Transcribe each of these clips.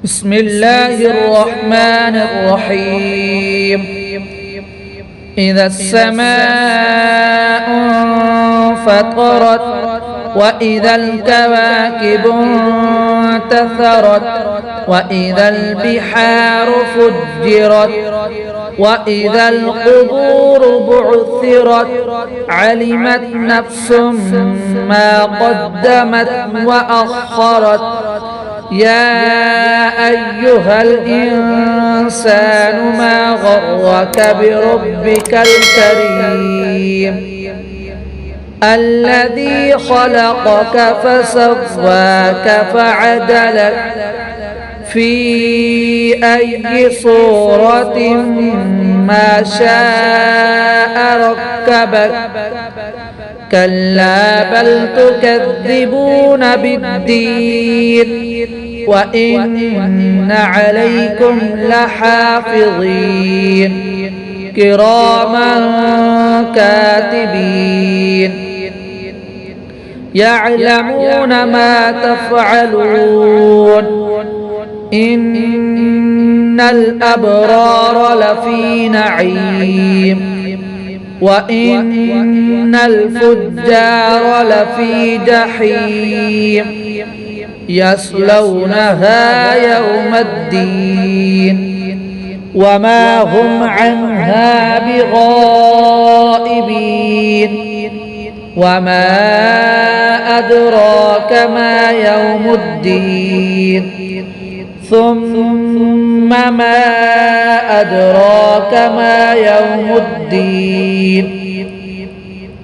بسم الله الرحمن الرحيم. إذا السماء انفطرت وإذا الكواكب انتثرت وإذا البحار فجرت وإذا القبور بعثرت علمت نفس ما قدمت وأخرت. يا أيها الإنسان ما غرك بربك الكريم الذي خلقك فسواك فعدلك في أي صورة ما شاء ركبك. كلا بل تكذبون بالدين وإن عليكم لحافظين كراما كاتبين يعلمون ما تفعلون. إن الأبرار لفي نعيم وإن الفجار لفي جحيم يصلونها يوم الدين وما هم عنها بغائبين. وما أدراك ما يوم الدين ثم ما أدراك ما يوم الدين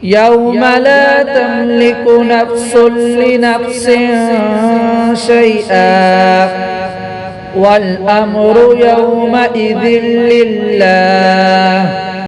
يوم لا تملك نفس لنفس شيئا والأمر يومئذ لله.